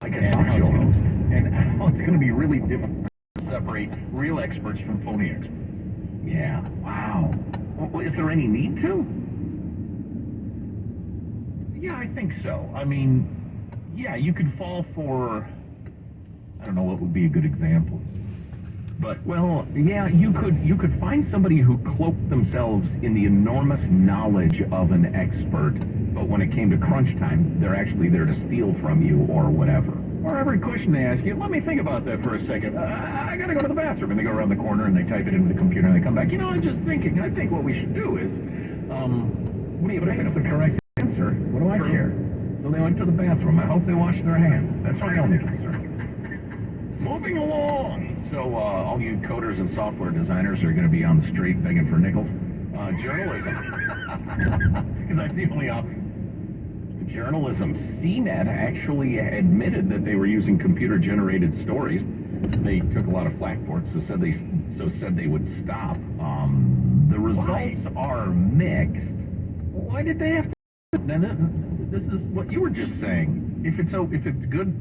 like a talk show host. And it's going to be really difficult to separate real experts from phony experts. Yeah, wow. Well, is there any need to? Yeah, I think so. I mean, yeah, you could fall for, I don't know what would be a good example. But, well, yeah, you could find somebody who cloaked themselves in the enormous knowledge of an expert, but when it came to crunch time, they're actually there to steal from you or whatever. Or every question they ask you, let me think about that for a second. I gotta go to the bathroom. And they go around the corner and they type it into the computer and they come back. You know, I'm just thinking, I think what we should do is, what do you think is the correct answer? What do I care? So they went to the bathroom. I hope they washed their hands. That's my only concern. Moving along. So, all you coders and software designers are going to be on the street begging for nickels. Journalism. Because that's the only option. Journalism. CNET actually admitted that they were using computer-generated stories. They took a lot of flack for it, so said they would stop. The results are mixed. Why did they have to? This is what you were just saying. If it's good,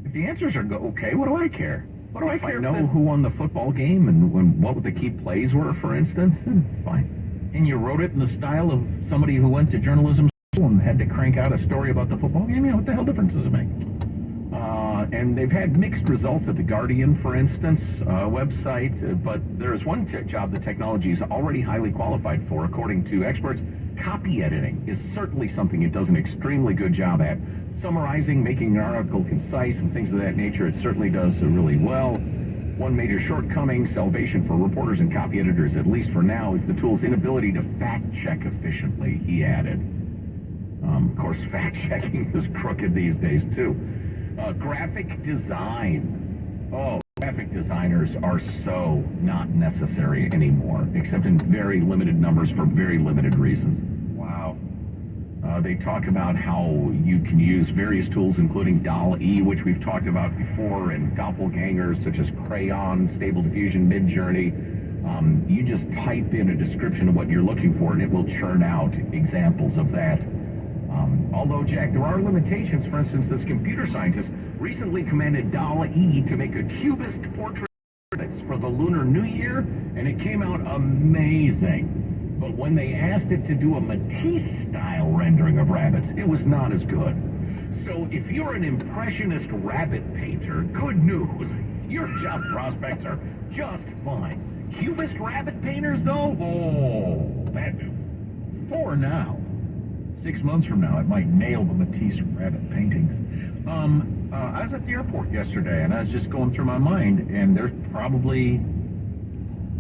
if the answers are okay, what do I care? What do I care? I know who won the football game and what the key plays were, for instance. Fine. And you wrote it in the style of somebody who went to journalism school and had to crank out a story about the football game. You know, what the hell difference does it make? And they've had mixed results at the Guardian, for instance, website. But there is one job the technology is already highly qualified for, according to experts. Copy editing is certainly something it does an extremely good job at. Summarizing, making an article concise, and things of that nature, it certainly does really well. One major shortcoming, salvation for reporters and copy editors, at least for now, is the tool's inability to fact-check efficiently, he added. Of course, fact-checking is crooked these days, too. Graphic design. Oh, graphic designers are so not necessary anymore, except in very limited numbers for very limited reasons. Wow. They talk about how you can use various tools, including DALL-E, which we've talked about before, and doppelgangers such as Crayon, Stable Diffusion, Midjourney. You just type in a description of what you're looking for, and it will churn out examples of that. Although, Jack, there are limitations. For instance, this computer scientist recently commanded DALL-E to make a cubist portrait for the Lunar New Year, and it came out amazing. But when they asked it to do a Matisse-style rendering of rabbits, it was not as good. So if you're an impressionist rabbit painter, good news. Your job prospects are just fine. Cubist rabbit painters, though? Oh, bad news. For now. 6 months from now, I might nail the Matisse rabbit paintings. I was at the airport yesterday, and I was just going through my mind, and there's probably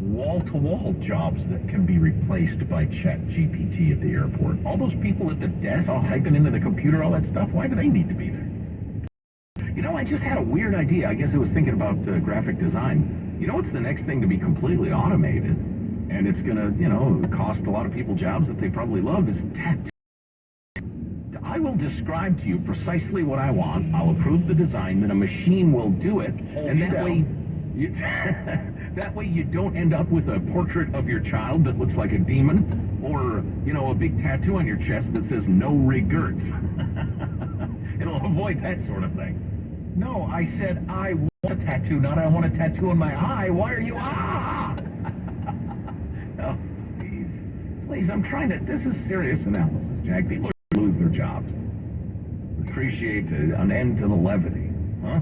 wall-to-wall jobs that can be replaced by ChatGPT at the airport. All those people at the desk, all typing into the computer, all that stuff, why do they need to be there? You know, I just had a weird idea. I guess I was thinking about graphic design. You know what's the next thing to be completely automated? And it's going to, you know, cost a lot of people jobs that they probably love, is tattoo. I will describe to you precisely what I want. I'll approve the design, then a machine will do it, and that way... that way you don't end up with a portrait of your child that looks like a demon, or, you know, a big tattoo on your chest that says no regrets. It'll avoid that sort of thing. No, I said I want a tattoo, not I want a tattoo on my eye. Why are you, Oh, please, I'm trying to, this is serious analysis, Jack. People lose their jobs. Appreciate an end to the levity, huh?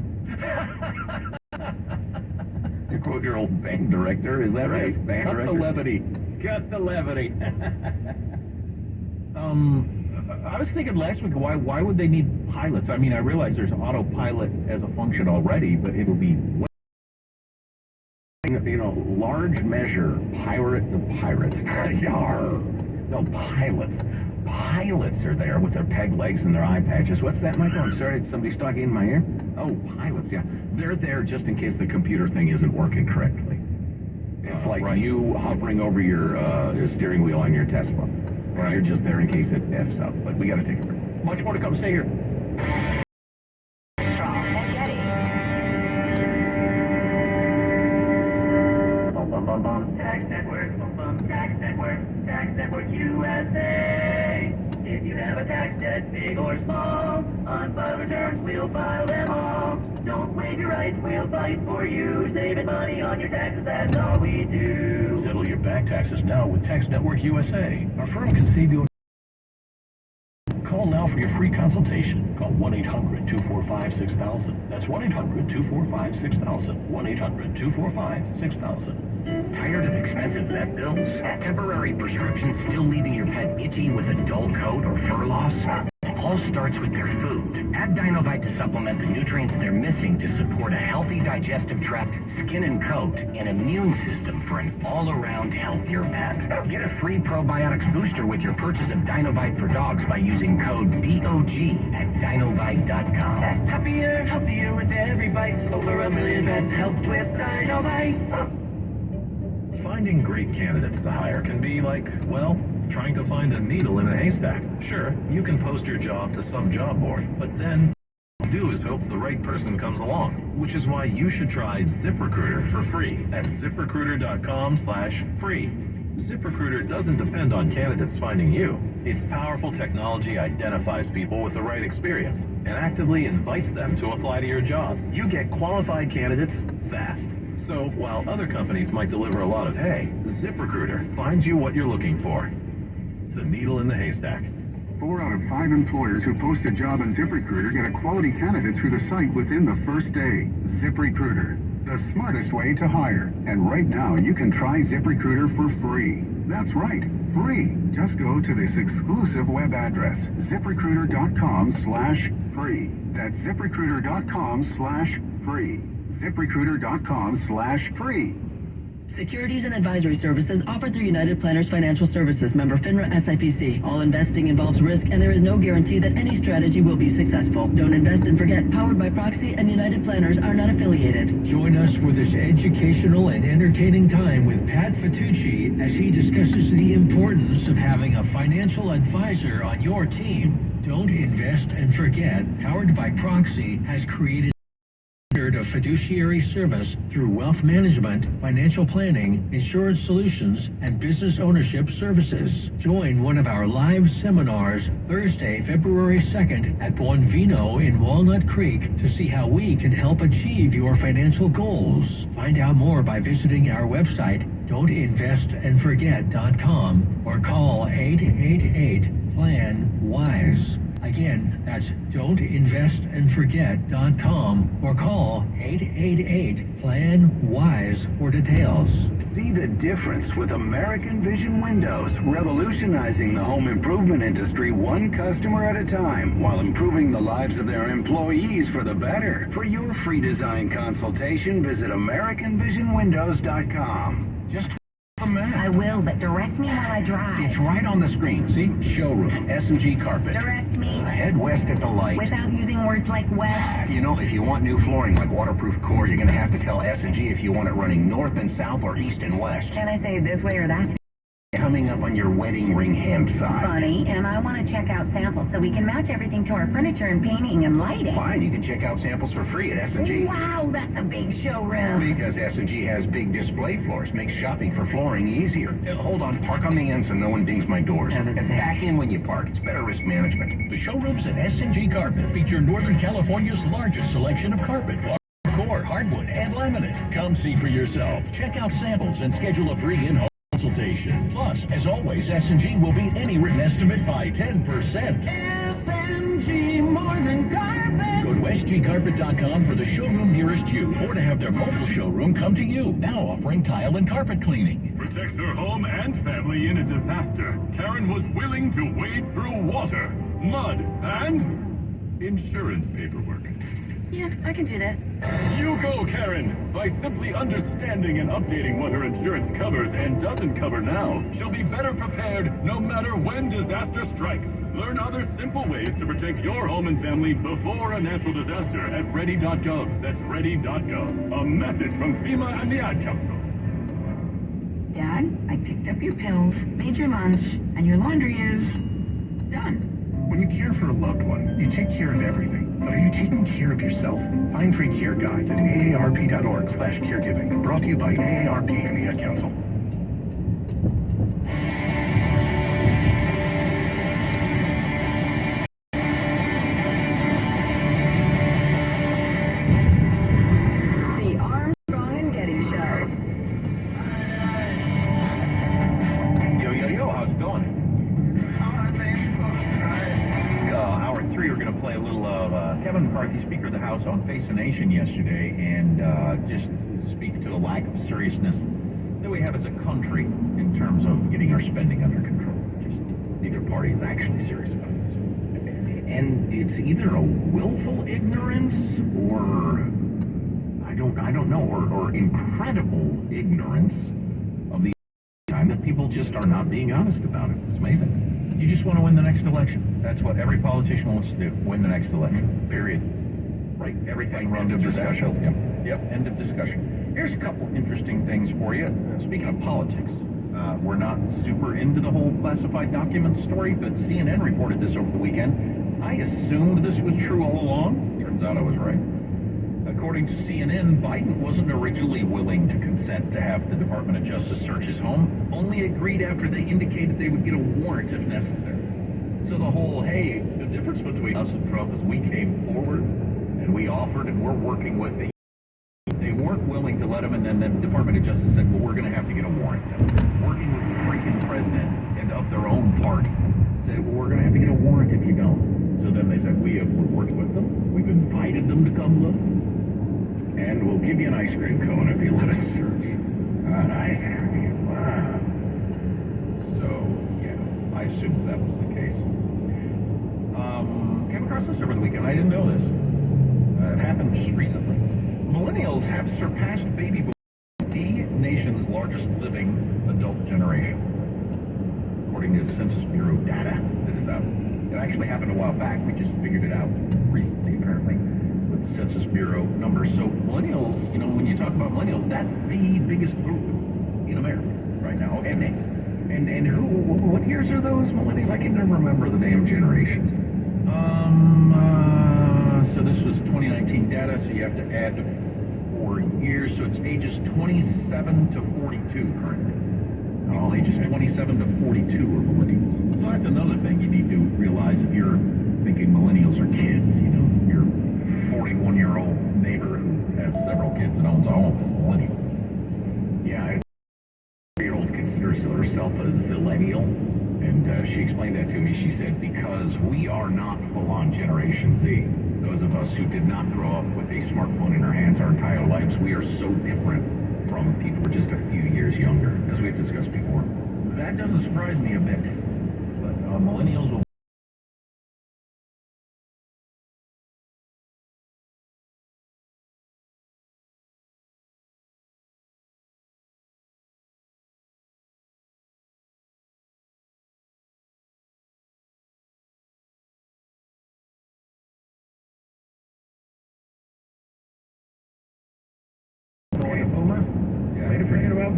To quote your old band director, is that right? Band Cut director? The levity. Cut the levity. I was thinking last week, why would they need pilots? I mean, I realize there's autopilot as a function already, but it'll be, you know, large measure, pirate the pirates. Yar. No, pilots. Pilots are there with their peg legs and their eye patches. What's that, Michael? I'm sorry, somebody's talking in my ear? Oh, pilots, yeah. They're there just in case the computer thing isn't working correctly. It's like you hovering over your steering wheel on your Tesla. Right. You're just there in case it F's up. But we got to take a break. Much more to come. Stay here. Tax Network USA. If you have a tax debt, big or small, on file returns, we'll file them all. don't waive your rights, we'll fight for you. Saving money on your taxes, that's all we do. Settle your back taxes now with Tax Network USA. Our firm can save you. Call now for your free consultation. Call 1-800-245-6000. That's 1-800-245-6000. 1-800-245-6000. Tired of expensive vet bills? Temporary prescriptions still leaving your pet itchy with a dull coat or fur loss? All starts with their food. Add Dinovite to supplement the nutrients they're missing to support a healthy digestive tract, skin and coat, and immune system for an all-around healthier pet. Get a free probiotics booster with your purchase of Dinovite for dogs by using code DOG at Dinovite.com. Happier, healthier with every bite. Over 1 million pets helped with Dinovite. Finding great candidates to hire can be like, well, trying to find a needle in a haystack. Sure, you can post your job to some job board, but then all you do is hope the right person comes along, which is why you should try ZipRecruiter for free at ZipRecruiter.com/free. ZipRecruiter doesn't depend on candidates finding you. Its powerful technology identifies people with the right experience and actively invites them to apply to your job. You get qualified candidates fast. So, while other companies might deliver a lot of hay, ZipRecruiter finds you what you're looking for. The needle in the haystack. 4 out of 5 employers who post a job on ZipRecruiter get a quality candidate through the site within the first day. ZipRecruiter, the smartest way to hire. And right now, you can try ZipRecruiter for free. That's right, free. Just go to this exclusive web address, ZipRecruiter.com/free. That's ZipRecruiter.com/free. ZipRecruiter.com/free. Securities and advisory services offered through United Planners Financial Services, member FINRA SIPC. All investing involves risk, and there is no guarantee that any strategy will be successful. Don't invest and forget, powered by Proxy and United Planners are not affiliated. Join us for this educational and entertaining time with Pat Fatucci as he discusses the importance of having a financial advisor on your team. Don't invest and forget, powered by Proxy, has created a fiduciary service through wealth management, financial planning, insurance solutions, and business ownership services. Join one of our live seminars Thursday, February 2nd at Buon Vino in Walnut Creek to see how we can help achieve your financial goals. Find out more by visiting our website, don'tinvestandforget.com, or call 888-PLAN-WISE. Again, that's don'tinvestandforget.com or call 888-PLAN-WISE for details. See the difference with American Vision Windows, revolutionizing the home improvement industry one customer at a time while improving the lives of their employees for the better. For your free design consultation, visit AmericanVisionWindows.com. Just the map. I will, but direct me while I drive. It's right on the screen. See? Showroom, S&G Carpet. Direct me. Head west at the light. Without using words like west. You know, if you want new flooring like waterproof core, you're going to have to tell S&G if you want it running north and south or east and west. Can I say this way or that? Coming up on your wedding ring ham side. Funny, and I want to check out samples so we can match everything to our furniture and painting and lighting. Fine, you can check out samples for free at S&G. Wow, that's a big showroom. Because S&G has big display floors, makes shopping for flooring easier. Hold on, park on the end so no one dings my doors. And back in when you park. It's better risk management. The showrooms at S&G Carpet feature Northern California's largest selection of carpet, core, hardwood, and laminate. Come see for yourself. Check out samples and schedule a free in-home consultation. Plus, as always, S&G will beat any written estimate by 10%. S&G more than carpet. Go to sgcarpet.com for the showroom nearest you, or to have their mobile showroom come to you. Now offering tile and carpet cleaning. Protect her home and family in a disaster. Karen was willing to wade through water, mud, and insurance paperwork. Yeah, I can do that. You go, Karen! By simply understanding and updating what her insurance covers and doesn't cover now, she'll be better prepared no matter when disaster strikes. Learn other simple ways to protect your home and family before a natural disaster at ready.gov. That's ready.gov. A message from FEMA and the Ad Council. Dad, I picked up your pills, made your lunch, and your laundry is done. When you care for a loved one, you take care of everything. But are you taking care of yourself? Find free care guides at aarp.org/caregiving. Brought to you by AARP and the Ad Council. Speaker of the House on Face the Nation yesterday and just speak to the lack of seriousness that we have as a country in terms of getting our spending under control. Just neither party is actually serious about this. And it's either a willful ignorance or I don't know, or incredible ignorance of the time that people just are not being honest about it. It's amazing. You just want to win the next election. That's what every politician wants to do. Win the next election. Period. Right. Everything runs into discussion. Yep. End of discussion. Here's a couple interesting things for you. Speaking of politics, we're not super into the whole classified documents story, but CNN reported this over the weekend. I assumed this was true all along. Turns out I was right. According to CNN, Biden wasn't originally willing to consent to have the Department of Justice search his home, only agreed after they indicated they would get a warrant if necessary. So the whole, hey, the difference between us and Trump is we came forward and we offered and we're working with the... They weren't willing to let him, and then the Department of Justice said, well, we're going to have to get a warrant. Working with the freaking president and of their own party. Said, well, we're going to have to get a warrant if you don't. So then they said, we're working with them. We've invited them to come look. And we'll give you an ice cream cone if you let us search. An ice cream, wow. So, yeah, I assumed that was the case. Came across this over the weekend. I didn't know this. It happened just recently. Millennials have surpassed baby boomers, the nation's largest living adult generation. According to the Census Bureau data that is out. It actually happened a while back. We just figured it out recently, apparently. Census Bureau numbers. So millennials, you know, when you talk about millennials, that's the biggest group in America right now. And who? What years are those millennials? I can never remember the damn generations. So this was 2019 data, so you have to add 4 years. So it's ages 27 to 42 currently. All ages 27 to 42 are millennials. So that's another thing you need to realize if you're thinking millennials are kids. You know, you're 41-year-old neighbor who has several kids and owns a home is millennial. Yeah, a 3-year-old considers herself a zillennial, and she explained that to me. She said, because we are not full-on Generation Z. Those of us who did not grow up with a smartphone in our hands our entire lives, we are so different from people who are just a few years younger, as we've discussed before. That doesn't surprise me a bit, but millennials will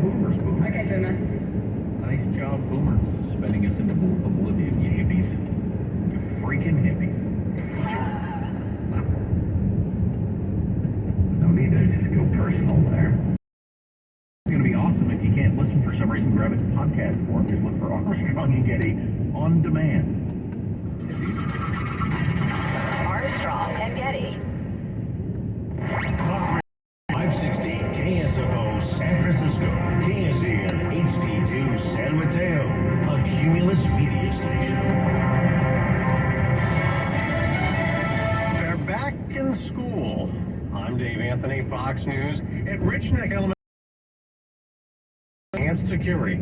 boomers. Okay, Boomer. Nice job, boomers. Spending us into oblivion, you hippies. You freaking hippies. No need to just go personal there. It's going to be awesome if you can't listen for some reason. Grab it in podcast form. Just look for Armstrong and Getty on demand. Armstrong and Getty. 560 KSFO San Francisco, KSAN HD2 San Mateo, a Cumulus media station. They're back in school. I'm Dave Anthony, Fox News, at Richmond Elementary. Enhanced security.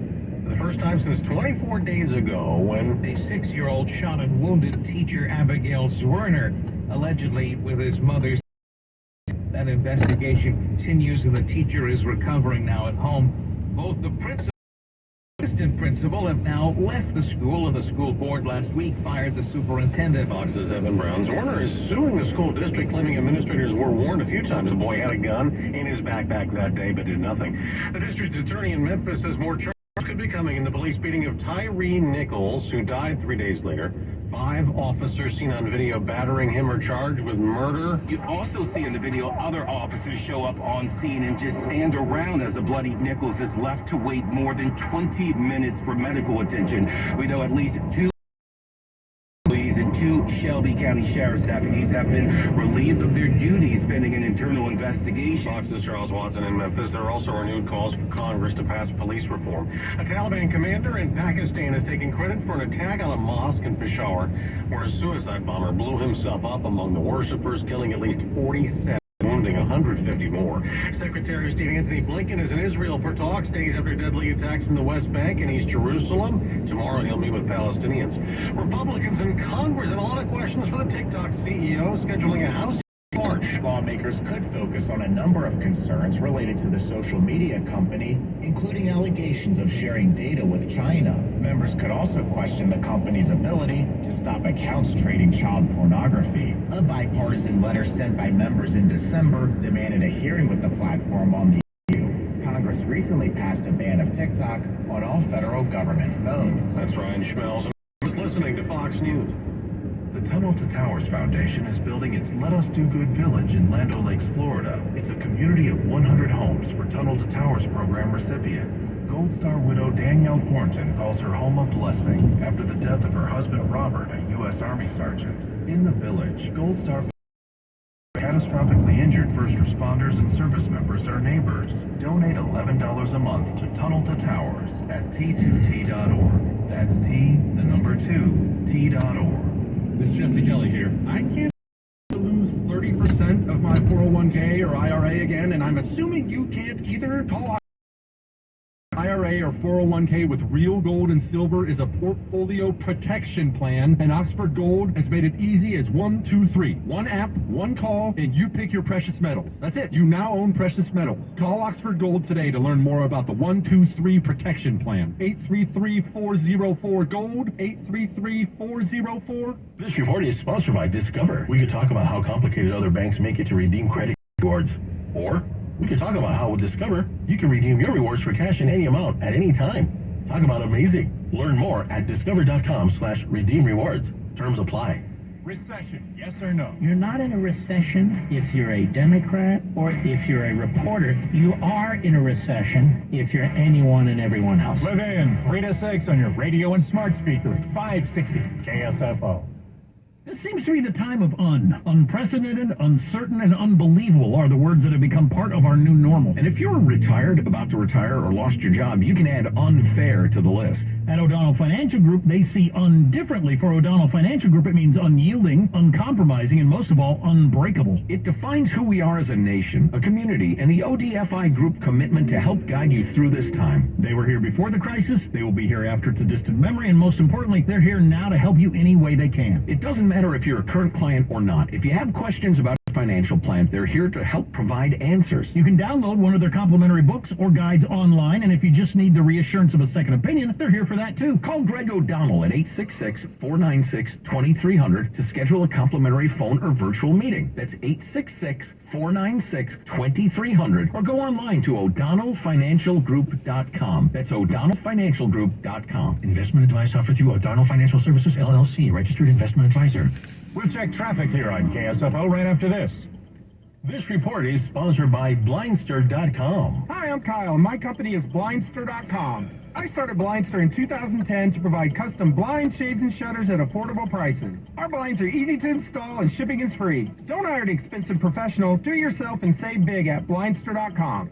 For the first time since 24 days ago, when a 6-year-old shot and wounded teacher Abigail Zwerner, allegedly with his mother's. That investigation continues, and the teacher is recovering now at home. Both the principal and assistant principal have now left the school, and the school board last week fired the superintendent. Fox's Evan Brown. Zwerner is suing the school district, claiming administrators were warned a few times the boy had a gun in his backpack that day, but did nothing. The district attorney in Memphis says more charges could be coming in the police beating of Tyree Nichols, who died 3 days later. 5 officers seen on video battering him are charged with murder. You also see in the video other officers show up on scene and just stand around as the bloody Nichols is left to wait more than 20 minutes for medical attention. We know at least 2 police and 2 Shelby County Sheriff's deputies have been relieved of their duties pending an internal investigation. Fox's Charles Watson in Memphis. There are also renewed calls for Congress to pass police reform. A Taliban commander in Pakistan is taking credit for an attack on a mosque in Peshawar. where a suicide bomber blew himself up among the worshippers, killing at least 47. Wounding 150 more. Secretary of State Anthony Blinken is in Israel for talks days after deadly attacks in the West Bank and East Jerusalem. Tomorrow he'll meet with Palestinians. Republicans in Congress and a lot of questions for the TikTok CEO scheduling a House march. Lawmakers could focus on a number of concerns related to the social media company, including allegations of sharing data with China. Members could also question the company's ability to stop accounts trading child pornography. A bipartisan letter sent by members in December demanded a hearing with the platform on the issue. Congress recently passed a ban of TikTok on all federal government phones. That's Ryan Schmelz. Listening to Fox News. The Tunnel to Towers Foundation is building its Let Us Do Good Village in Land O'Lakes, Florida. It's a community of 100 homes for Tunnel to Towers program recipients. Gold Star widow Danielle Thornton calls her home a blessing after the death of her husband Robert, a U.S. Army sergeant. In the village, Gold Star catastrophically injured first responders and service members are neighbors. Donate $11 a month to Tunnel to Towers at T2T.org. That's T2T.org. This is Jesse Kelly here. I can't lose 30% of my 401k or IRA again, and I'm assuming you can't either. Call IRA or 401k with real gold and silver is a portfolio protection plan, and Oxford Gold has made it easy as 1, 2, 3. One app, one call, and you pick your precious metals. That's it. You now own precious metals. Call Oxford Gold today to learn more about the 1, 2, 3 protection plan. 833-404-GOLD, 833-404. This report is sponsored by Discover. We could talk about how complicated other banks make it to redeem credit rewards. Or we could talk about how with Discover, you can redeem your rewards for cash in any amount at any time. Talk about amazing. Learn more at discover.com/redeem rewards. Terms apply. Recession, yes or no? You're not in a recession if you're a Democrat or if you're a reporter. You are in a recession if you're anyone and everyone else. Live in 3 to 6 on your radio and smart speaker. 560 KSFO. This seems to be the time of unprecedented, uncertain, and unbelievable are the words that have become part of our new normal. And if you're retired, about to retire, or lost your job, you can add unfair to the list. At O'Donnell Financial Group, they see differently. For O'Donnell Financial Group, it means unyielding, uncompromising, and most of all, unbreakable. It defines who we are as a nation, a community, and the ODFI Group commitment to help guide you through this time. They were here before the crisis, they will be here after it's a distant memory, and most importantly, they're here now to help you any way they can. It doesn't matter if you're a current client or not. If you have questions about financial plans, they're here to help provide answers. You can download one of their complimentary books or guides online, and if you just need the reassurance of a second opinion, they're here for that too. Call Greg O'Donnell at 866-496-2300 to schedule a complimentary phone or virtual meeting. That's 866-496-2300, or go online to o'donnellfinancialgroup.com. That's o'donnellfinancialgroup.com. Investment advice offered through O'Donnell Financial Services, LLC, registered investment advisor. We'll check traffic here on KSFO right after this. This report is sponsored by Blindster.com. Hi, I'm Kyle, and my company is Blindster.com. I started Blindster in 2010 to provide custom blinds, shades, and shutters at affordable prices. Our blinds are easy to install and shipping is free. Don't hire an expensive professional. Do it yourself and save big at Blindster.com.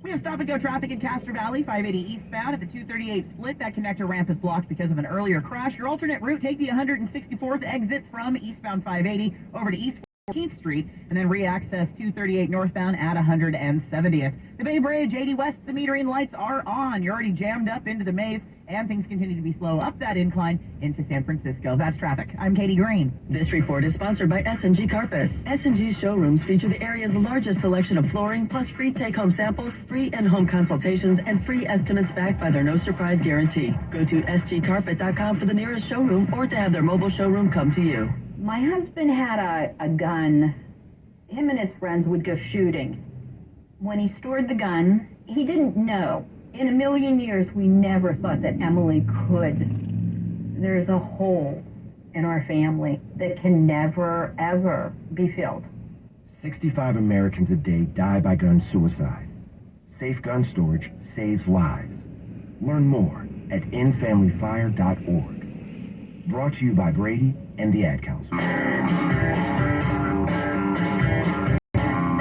We have stop-and-go traffic in Castro Valley, 580 eastbound at the 238 split. That connector ramp is blocked because of an earlier crash. Your alternate route, take the 164th exit from eastbound 580 over to East 14th Street, and then re-access 238 northbound at 170th. The Bay Bridge, 80 west, the metering lights are on. You're already jammed up into the maze, and things continue to be slow up that incline into San Francisco. That's traffic. I'm Katie Green. This report is sponsored by S&G Carpet. S&G showrooms feature the area's largest selection of flooring, plus free take-home samples, free in-home consultations, and free estimates backed by their no-surprise guarantee. Go to sgcarpet.com for the nearest showroom or to have their mobile showroom come to you. My husband had a gun. Him and his friends would go shooting. When he stored the gun, he didn't know. In a million years, we never thought that Emily could. There's a hole in our family that can never, ever be filled. 65 Americans a day die by gun suicide. Safe gun storage saves lives. Learn more at endfamilyfire.org. Brought to you by Brady and the Ad Council.